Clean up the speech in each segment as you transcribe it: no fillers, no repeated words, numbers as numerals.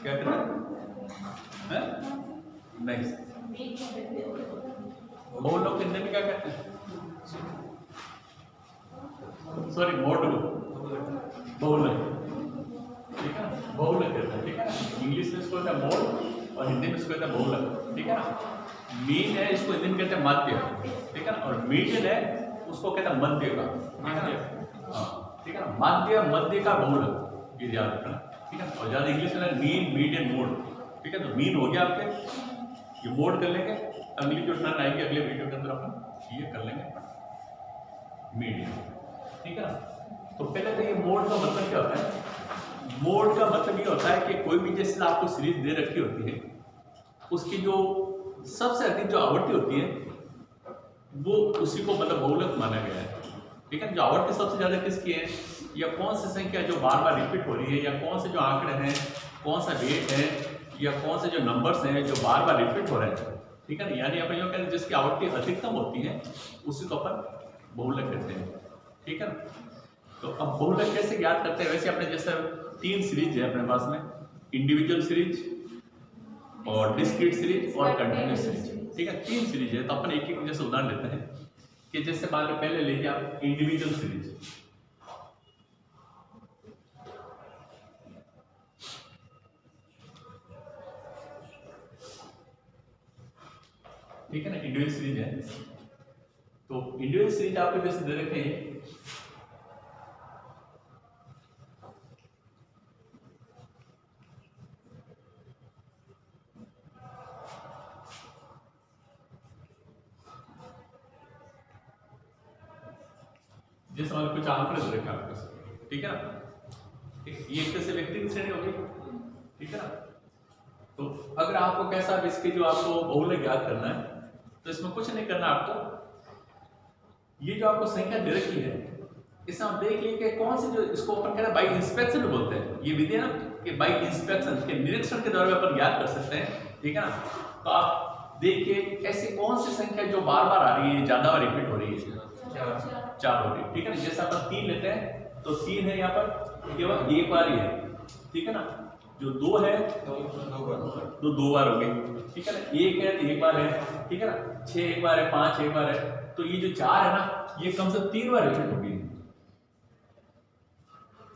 क्या कहते हैं? नहीं, बहुलक हिंदी में क्या कहते हैं? सॉरी, मोड बहुलक, ठीक है ना, बहुलक कहते हैं, ठीक है ना। इंग्लिश में इसको कहते हैं मोड और हिंदी में इसको कहते हैं बहुलक, ठीक है ना। मीन है, इसको हिंदी में कहते हैं माध्य, ठीक है ना। और मीडियन है, उसको कहते हैं मध्य का, ठीक है ना। माध्य, मध्य का बहुलक, ये याद रखना, ठीक है। और ज़्यादा इंग्लिश में मीन, मीडियन, मोड, ठीक है। तो मीन हो गया आपके, ये मोड कर लेंगे। अगली जो टर्न आएगी अगले वीडियो के अंदर अपन ये कर लेंगे मीडियन, ठीक है ना। तो पहले तो ये मोड का मतलब क्या होता है? मोड का मतलब ये होता है कि कोई भी जैसे आपको सीरीज दे रखी होती है, उसकी जो सबसे अधिक जो आवृत्ति होती है वो उसी को मतलब बहुलक माना गया है, ठीक है। जो आवृत्ति सबसे ज्यादा किसकी है, या कौन सी संख्या जो बार बार रिपीट हो रही है, या कौन से जो आंकड़े हैं, कौन सा वेट है, या कौन से जो नंबर्स हैं जो बार बार रिपीट हो रहे हैं, ठीक है ना। यानी अपन जो कहते हैं जिसकी आवृत्ति अधिकतम होती है उसी को अपन बहुलक कहते हैं, ठीक है ना। तो अब बहुलक कैसे ज्ञात करते हैं? वैसे अपने जैसे 3 सीरीज है अपने पास में, इंडिविजुअल सीरीज और डिस्क्रीट सीरीज और कंटिन्यूस सीरीज, ठीक है। 3 सीरीज है। तो अपन एक एक जैसे उदाहरण लेते हैं कि जैसे मान लो पहले लीजिए आप इंडिविजुअल सीरीज, ठीक है ना। इंडिविजुअल सीरीज है, तो इंडिविजुअल सीरीज आपको जैसे दे रखे हैं, जैसे मान लो कुछ आंकड़े दे रखे हैं आपके पास, ठीक है ना। ये एक तरह से व्यक्ति की श्रेणी होगी, ठीक है ना। तो अगर आपको कैसा इसके जो आपको बहुलक ज्ञात करना है, तो इसमें कुछ नहीं करना आपको। ये जो आपको संख्या दे रखी है, इसमें आप देख लीजिए कि कौन सी जो इसको अपन कहते हैं बाई इंस्पेक्शन बोलते हैं। ये विधि है ना कि बाई इंस्पेक्शन के निरीक्षण के द्वारा अपन ज्ञात कर सकते हैं, ठीक है ना। तो आप देखिए ऐसी कौन सी संख्या जो बार बार आ रही है, ज्यादा बार रिपीट हो रही है, 4 हो रही है, ठीक है ना। जैसे अपन 3 लेते हैं तो 3 है यहाँ पर केवल एक बार ही है, ठीक है ना। जो 2 है तो 2 बार हो गई, ठीक है ना। 1 है तो 1 बार है, ठीक है ना। 6 एक बार है, 5 एक बार है। तो ये जो 4 है ना, ये कम से कम 3 बार रिपीट होगी,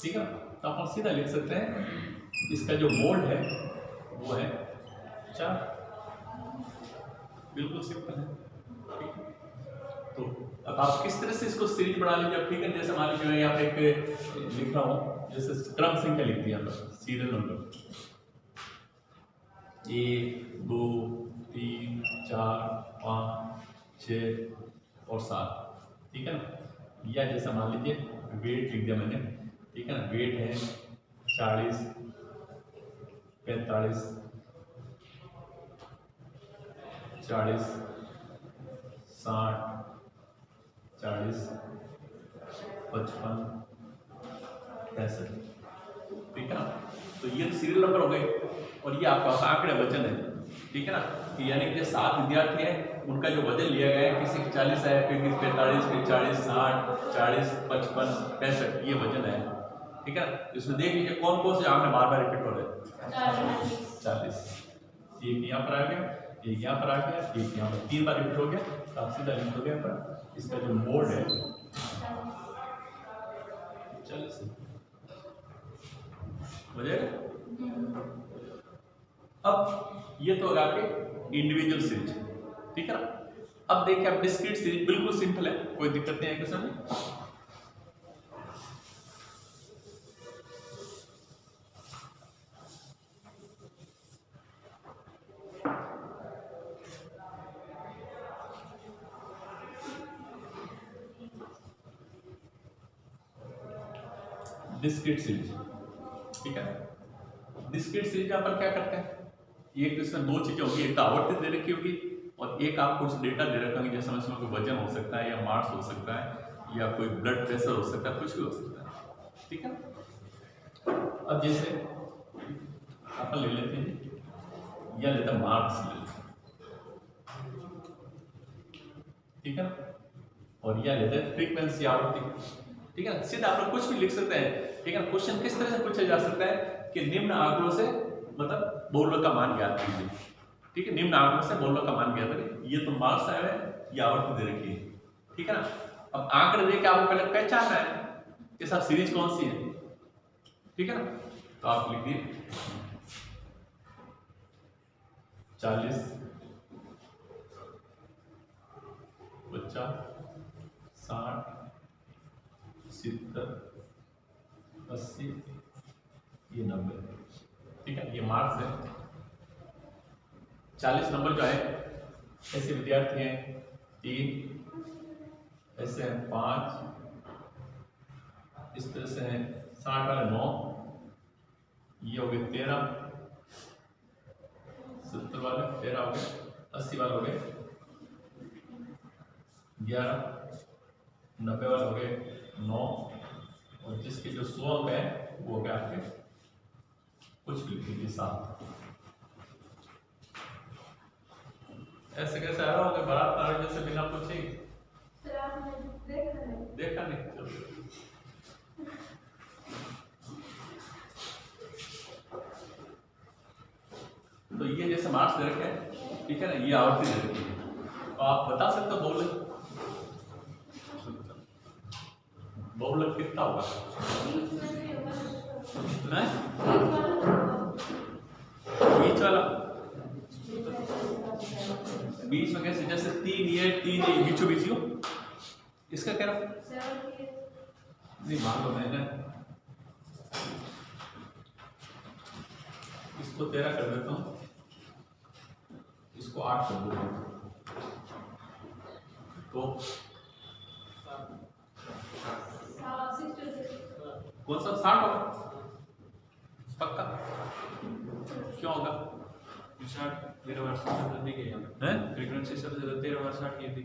ठीक है। तो अपन सीधा लिख सकते हैं इसका जो मोड है वो है 4, बिल्कुल सिंपल है, ठीक है। तो अब आप किस तरह से इसको सीरीज बना लीजिए, ठीक है। जैसे मान लीजिए मैं यहाँ पे एक लिख रहा हूँ, जैसे क्रम संख्या लिख दिया, सीरियल नंबर 1 2 3 4 5 6 और 7, ठीक है ना। या जैसा मान लीजिए वेट लिख दिया मैंने, ठीक है ना। वेट है 40 45 40 60 40 55 65, ठीक है ना। तो ये सीरियल नंबर हो गए और ये आपका आंकड़े वजन है, ठीक है ना। यानी कि 7 विद्यार्थी हैं, उनका जो वजन लिया गया है, किसी 40 है, फिर 45, फिर 40 60 40 55 65, ये वजन है, ठीक है। इसमें देख लीजिए कौन कौन से आंकड़े बार बार रिपीट हो रहे हैं। 40, एक यहाँ पर आ गया, एक यहाँ पर आ गया, एक यहाँ पर 3 बार रिपीट हो गया। तो आप सीधा लिख दोगे पर इसका जो मोड है 40 हो जाएगा। अब ये तो आपके इंडिविजुअल सीरीज, ठीक है ना। अब देखिए आप डिस्क्रीट सीरीज बिल्कुल सिंपल है, कोई दिक्कत नहीं है क्वेश्चन में। डिस्क्रीट सीरीज, ठीक है। डिस्क्रीट सीरीज यहाँ पर क्या करते हैं, एक इसमें 2 चीजें होगी, एक आवृत्ति दे रखी होगी और एक आपको कुछ डेटा दे रखा होगा, जैसे इसमें कोई वजन हो सकता है, या मास हो सकता है, या कोई ब्लड प्रेशर हो सकता है, कुछ भी हो सकता है, ठीक है। अब जैसे अपन ले लेते हैं, या लेते हैं मार्क्स ले लेते हैं, ठीक है। और या लेते हैं फ्रीक्वेंसी, आवृत्ति, ठीक है। सीधा आप लोग कुछ भी लिख सकते हैं, ठीक है। क्वेश्चन किस तरह से पूछा जा सकता है कि निम्न आंकड़ों से मतलब बहुलक का मान ज्ञात कीजिए। ठीक है, निम्न आंकड़ों से बहुलक का मान ज्ञात करें। ये तो मार्क्स आए हैं, ये आवर्ती दे रखी है। ठीक है ना। अब आंकड़े दे के आपको पहले पहचानना है कि सब सीरीज कौन सी है। ठीक है ना। तो आप लिखिए 40, 50, 60, 70, 80, ये 90। ठीक है, ये मार्क्स है। 40 नंबर जो है ऐसे विद्यार्थी हैं 3, ऐसे हैं 5, इस तरह से हैं 60 वाले 9, ये हो गए 13, 70 वाले 13 हो गए, 80 वाले हो गए 11, 90 वाले हो गए 9, और जिसके जो 100 अंक है वो हो गया आपके कुछ भी लिख लीजिए 7। ऐसे कैसे आ रहा होगा बारात आ रही जैसे बिना पूछे ही? देखा नहीं। चलो तो ये जैसे मार्क्स दे रखे हैं, ठीक है ना, ये आवर्ती दे रखी है। तो आप बता सकते हो बहुलक कितना होगा? बीच वाला, बीच में कैसे? जैसे 3 ये बीचों बीच हो, इसका क्या नहीं मान लो मैंने इसको 13 कर देता हूँ, इसको 8 कर देता हूँ, तो कौन सा 60 होगा पक्का? क्यों होगा? 13 वर्ष फ्रीक्वेंसी सबसे ज्यादा 13 वर्ष 60 की थी।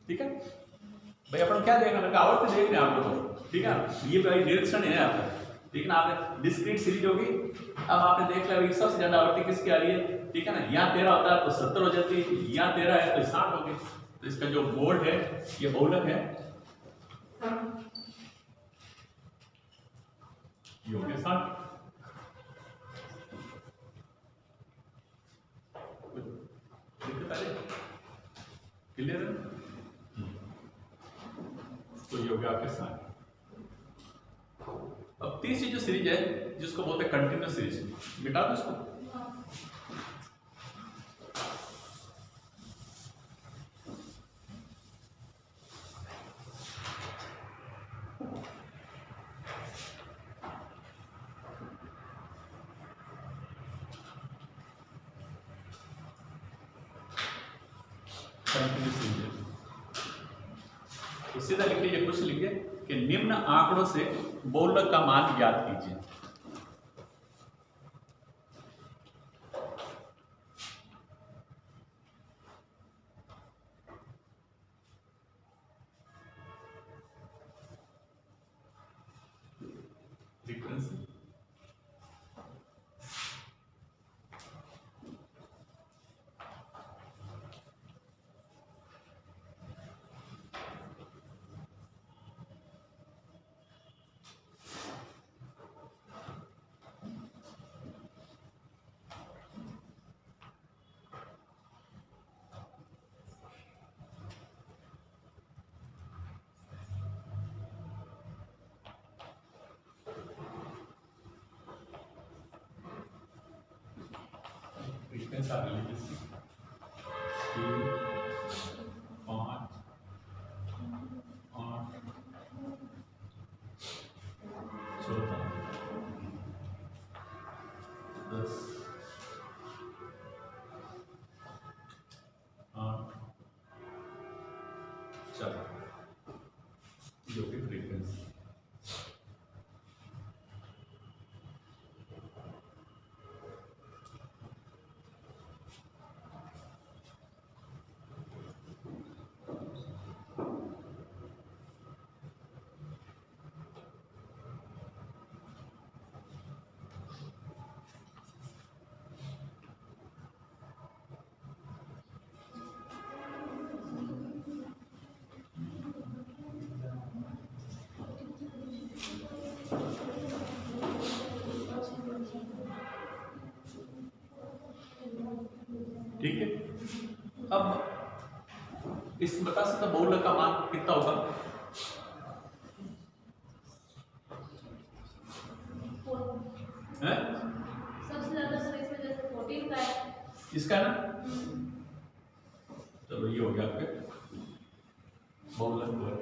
ठीक है भाई, अपन क्या देखना लगा? आवर्ती देख रहे हैं आप लोग। ठीक है, ये भाई निरीक्षण है आपका। ठीक है ना, आपने डिस्क्रीट सीरीज होगी, अब आपने देख लिया भाई सबसे ज्यादा आवर्ती किसकी आ रही है। ठीक है ना, यहाँ 13 होता है तो 70 हो जाती है, यहाँ 13 है तो 60 होगी। तो इसका जो मोड है ये बहुलक है, ये हो गया 60। क्लियर है? तो ये हो गया आपके 60। अब तीसरी जो सीरीज है जिसको बोलते हैं कंटिन्यूअस सीरीज, मिटा दो इसको। कंटिन्यूअस सीरीज है तो सीधा लिख लीजिए, कुछ लिखिए कि निम्न आंकड़ों से बहुलक का मान ज्ञात कीजिए। फ्रीक्वेंसी फ्रीक्वेंसी आ गई 3, 5, 8, 14, 10, 8, 4 जो कि फ्रीक्वेंसी। ठीक है। अब इस बता सकते बहुलक का मान कितना होगा? सबसे ज्यादा सर इसमें जैसे 14 का है, इसका है ना। चलो ये हो गया आपके बहुलक वर्ग,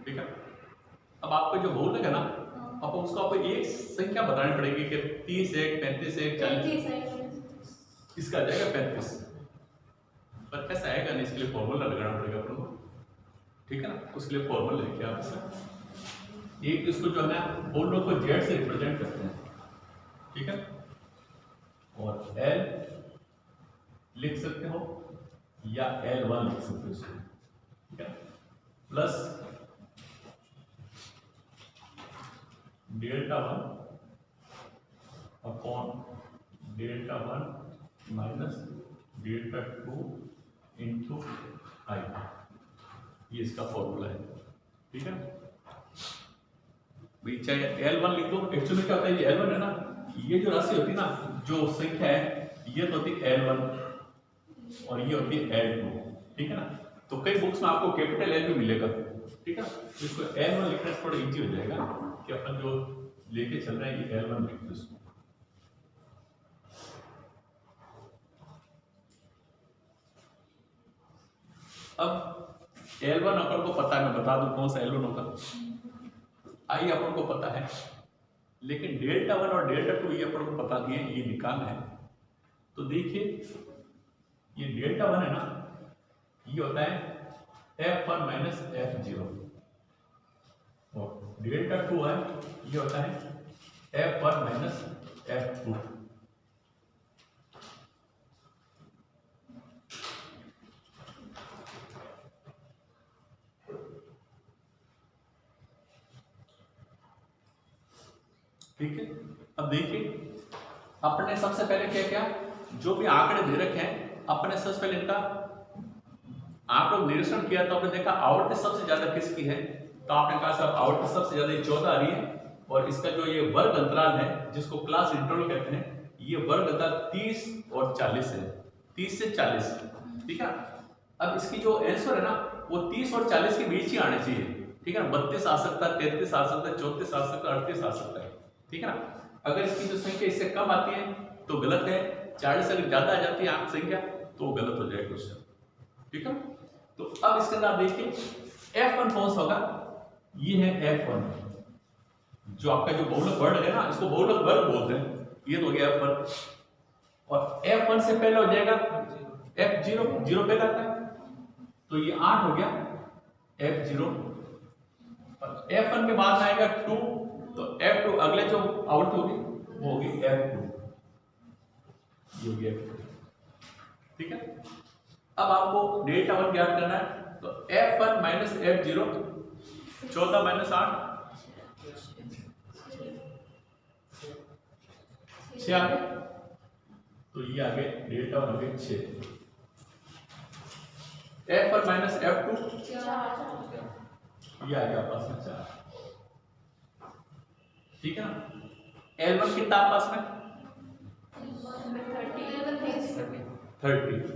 ठीक है। अब आपका जो बहुलक है ना, अब उसको आपको एक संख्या बतानी पड़ेगी कि 30 1 35 1 40, इसका आ जाएगा 35। पर कैसा आएगा नहीं, इसके लिए फॉर्मूला लगाना पड़ेगा अपन को, ठीक है ना। उसके लिए फॉर्मूला लिखिए आप इसका। एक इसको जो है ना बहुलक को जेड से रिप्रेजेंट करते हैं, ठीक है। और एल लिख सकते हो या L1 लिख सकते हो इसको, ठीक है। प्लस Δ1 अपॉन Δ1 माइनस Δ2 इंटू आई, ये इसका फॉर्मूला है, ठीक है भाई। चाहे L1 लिख दो, एक्चुअली क्या होता है ये L1 है ना, ये जो राशि होती है ना, जो संख्या है ये तो होती है L1 और ये होती है L2, ठीक है ना। तो कई बुक्स में आपको कैपिटल L भी मिलेगा, ठीक है। इसको L1 लिखने से थोड़ा इजी हो जाएगा कि अपन जो लेके चल रहे हैं ये L1 लिख दो इसको। अब L1 अपन को पता है, मैं बता दूं कौन सा L1 होगा। आई अपन को पता है, लेकिन Δ1 और Δ2 ये अपन को पता नहीं है, ये निकालना है। तो देखिए ये Δ1 है ना, ये होता है F1 माइनस F0, और Δ2 है ये होता है F1 माइनस F2। ठीक है। अब देखिए अपने सबसे पहले क्या क्या जो भी आंकड़े दे रखे हैं, अपने सबसे पहले इनका आंकड़ों निरीक्षण किया तो आपने देखा आवृत्ति सबसे ज्यादा किसकी है, तो आपने कहा साहब आवृत्ति सबसे ज्यादा 14 आ रही है, और इसका जो ये वर्ग अंतराल है जिसको क्लास इंटरवल कहते हैं, ये वर्ग अंतराल 30 और 40 है, 30 से 40, ठीक है। अब इसकी जो आंसर है ना वो 30 और 40 के बीच ही आने चाहिए, ठीक है ना। 32 आ सकता है, 33 आ सकता है, 34 आ सकता है, 38 आ सकता है, ठीक है ना। अगर इसकी जो संख्या इससे कम आती है तो गलत है, 40 से अगर ज्यादा आ जाती है आंक संख्या तो गलत हो जाएगा क्वेश्चन, ठीक है। तो अब इसके अंदर आप देखिए F1 कौन सा होगा, ये है F1, जो आपका जो बहुलक वर्ग है ना, इसको बहुलक वर्ग बोलते हैं, ये तो हो गया F1। और F1 से पहले हो जाएगा F0, 0 पहले आता है तो ये 8 हो गया F0, और F1 के बाद आएगा 2, तो F2 अगले जो आवृत्ति होगी वो होगी F2, ये हो गया F2, ठीक है। अब आपको Δ1 ज्ञात करना है, तो F1 माइनस F0, 14 माइनस 8 6 आ गए, तो ये आ गए Δ1 हो गए 6। F1 माइनस F2 ये आ गया पास में 4, ठीक है ना। L1 कितना पास में 30,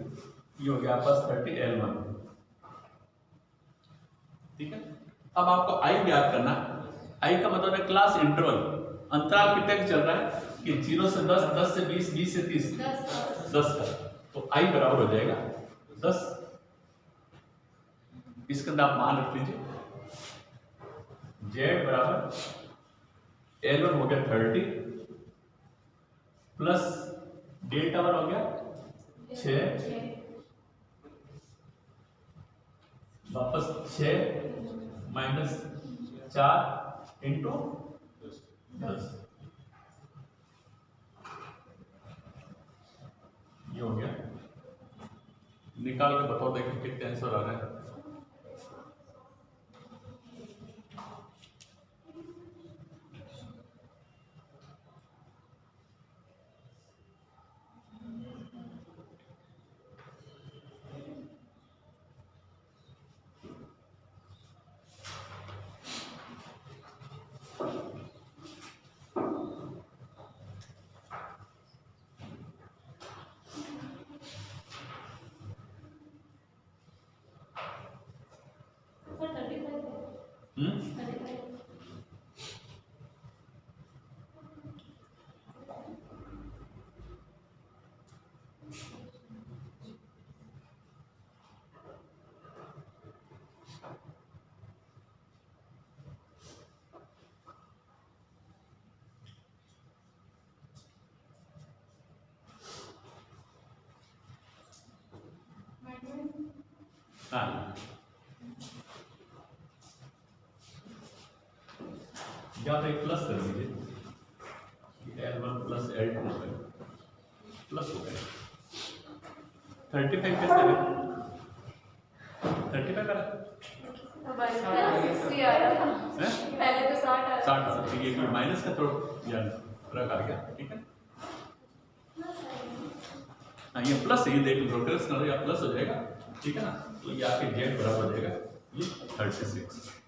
ये हो गया पास 30 L1, ठीक है। अब आपको I ज्ञात करना, I का मतलब है क्लास इंटरवल, अंतराल कितने का चल रहा है कि 0 से 10, 10 से 20, 20 से 30, 10 का, तो I बराबर हो जाएगा 10। इसके अंदर आप मान रख लीजिए, Z बराबर L1 हो गया 30 प्लस Δ1 हो गया 6, वापस 6 माइनस 4 इंटू 10, ये हो गया। निकाल के बताओ देखिए कितने आंसर आ रहे हैं। हाँ, यहाँ पे एक प्लस कर दीजिए, L1 प्लस L2 हो गया, प्लस हो गया 35 कैसे है? 35 करा है? पहले तो 60 आ 60 ठीक है, कोई माइनस का थोड़ा या रख आ गया, ठीक है। हाँ ये प्लस है, ये देख लो प्लस हो जाएगा, ठीक है ना। तो ये आपके जेड बराबर हो जाएगा ये 36।